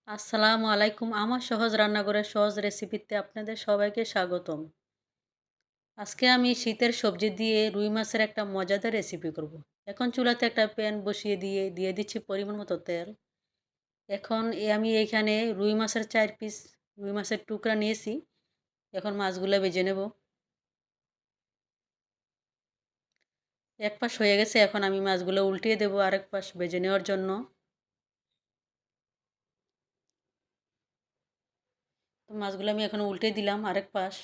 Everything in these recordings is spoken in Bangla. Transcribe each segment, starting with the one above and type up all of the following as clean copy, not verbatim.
আসসালামু আলাইকুম। আমার সহজ রান্নাঘরের সহজ রেসিপিতে আপনাদের সবাইকে স্বাগতম। আজকে আমি শীতের সবজি দিয়ে রুই মাছের একটা মজাদার রেসিপি করব। এখন চুলাতে একটা প্যান বসিয়ে দিয়ে দিচ্ছি পরিমাণ মতো তেল। এখন আমি এইখানে রুই মাছের 4 পিস রুই মাছের টুকরা নিয়েছি। এখন মাছগুলো ভেজে নেব। এক পাশ হয়ে গেছে, এখন আমি মাছগুলো উল্টিয়ে দেব আরেক পাশ ভেজে নেওয়ার জন্য। তো মাছগুলো আমি এখন উল্টে দিলাম আরেক পাশ।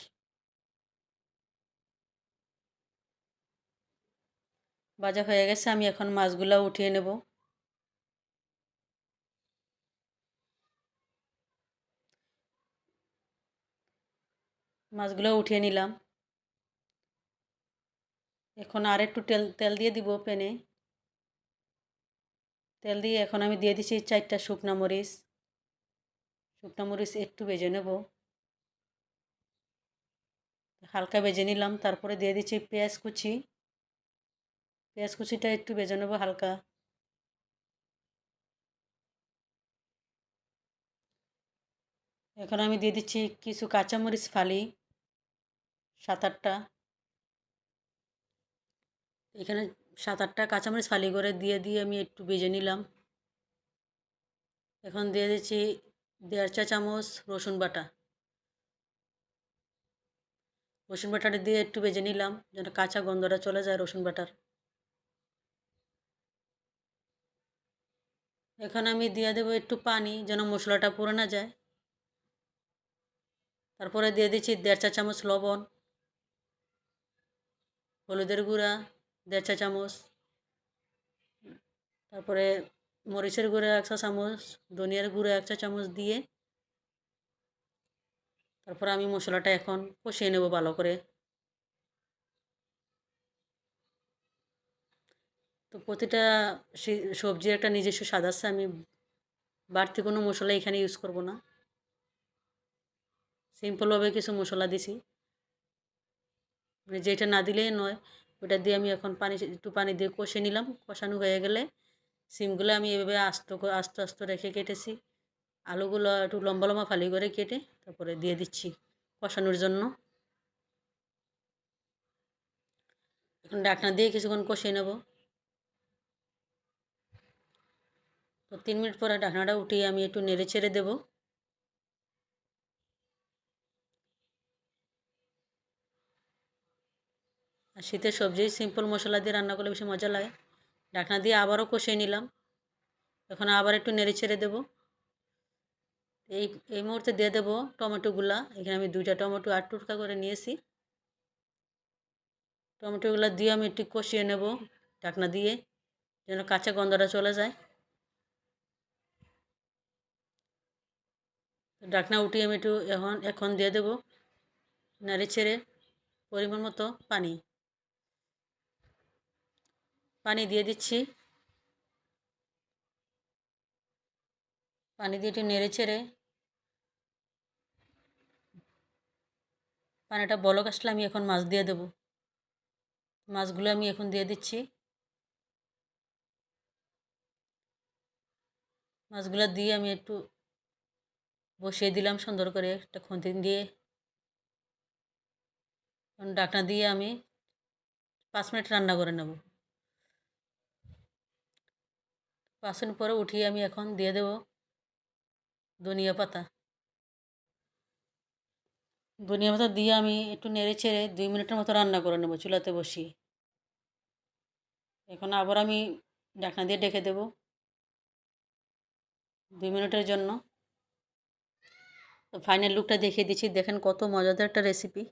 ভাজা হয়ে গেছে, আমি এখন মাছগুলো উঠিয়ে নেব। মাছগুলো উঠিয়ে নিলাম। এখন আর একটু তেল তেল দিয়ে দিব প্যানে। তেল দিয়ে এখন আমি দিয়ে দিচ্ছি 4টা শুকনা মরিচ। শুকনা মরিচ একটু ভেজে নেব, হালকা ভেজে নিলাম। তারপরে দিয়ে দিচ্ছি পেঁয়াজ কুচি। পেঁয়াজ কুচিটা একটু ভেজে নেব হালকা। এখন আমি দিয়ে দিচ্ছি কিছু কাঁচামরিচ ফালি, 7-8টা। এখানে 7-8টা কাঁচামরিচ ফালি করে দিয়ে আমি একটু ভেজে নিলাম। এখন দিয়ে দিচ্ছি 1.5 চা চামচ রসুন বাটা। রসুন বাটাটা দিয়ে একটু ভেজে নিলাম যেন কাঁচা গন্ধটা চলে যায় রসুন বাটার। এখন আমি দিয়ে দেবো একটু পানি যেন মশলাটা পুড়ে না যায়। তারপরে দিয়ে দিচ্ছি 1.5 চা চামচ লবণ, হলুদের গুঁড়া 1.5 চা চামচ, তারপরে মরিচের গুঁড়া 1 চা চামচ, ধনিয়ার গুঁড়া 1 চা চামচ দিয়ে তারপরে আমি মশলাটা এখন কষিয়ে নেব ভালো করে। তো প্রতিটা সবজির একটা নিজস্ব স্বাদ আছে, আমি বাড়তি কোনো মশলা এখানে ইউজ করব না। সিম্পলভাবে কিছু মশলা দিছি, মানে যেটা না দিলেই নয় ওটা দিয়ে আমি এখন একটু পানি দিয়ে কষে নিলাম। কষানো হয়ে গেলে সিমগুলো আমি এভাবে আস্তে আস্তে রেখে কেটেছি। আলুগুলো একটু লম্বা লম্বা ফালি করে কেটে তারপরে দিয়ে দিচ্ছি কষানোর জন্য। এখন ঢাকনা দিয়ে কিছুক্ষণ কষিয়ে নেব। তো 3 মিনিট পরে ঢাকনাটা উঠিয়ে আমি একটু নেড়ে ছেড়ে দেবো। আর শীতের সবজি সিম্পল মশলা দিয়ে রান্না করলে বেশি মজা লাগে। ঢাকনা দিয়ে আবারও কষিয়ে নিলাম। এখন আবার একটু নেড়ে ছেড়ে দেবো। এই এই মুহূর্তে দিয়ে দেবো টমেটোগুলা। এখানে আমি 2টা টমেটো 8 টুকরা করে নিয়েছি। টমেটোগুলো দিয়ে আমি একটু কষিয়ে নেব ঢাকনা দিয়ে যেন কাঁচা গন্ধটা চলে যায়। ঢাকনা উঠিয়ে আমি একটু এখন দিয়ে দেবো নেড়ে ছেড়ে পরিমাণ মতো পানি পানি দিয়ে দিচ্ছি। পানি দিয়ে একটু নেড়ে ছেড়ে পানিটা বলক আসলে আমি এখন মাছ দিয়ে দেবো। মাছগুলো আমি এখন দিয়ে দিচ্ছি। মাছগুলো দিয়ে আমি একটু বসিয়ে দিলাম সুন্দর করে একটা খুন্তি দিয়ে। ঢাকনা দিয়ে আমি 5 মিনিট রান্না করে নেব। 5 মিনিট পরে উঠিয়ে আমি এখন দিয়ে দেবো ধনিয়া পাতা। ধনিয়া পাতা দিয়ে আমি একটু নেড়ে ছেড়ে 2 মিনিটের মতো রান্না করে নেব চুলাতে বসিয়ে। এখন আবার আমি ঢাকনা দিয়ে ঢেকে দেবো 2 মিনিটের জন্য। তো ফাইনাল লুকটা দেখিয়ে দিচ্ছি, দেখেন কত মজাদার একটা রেসিপি।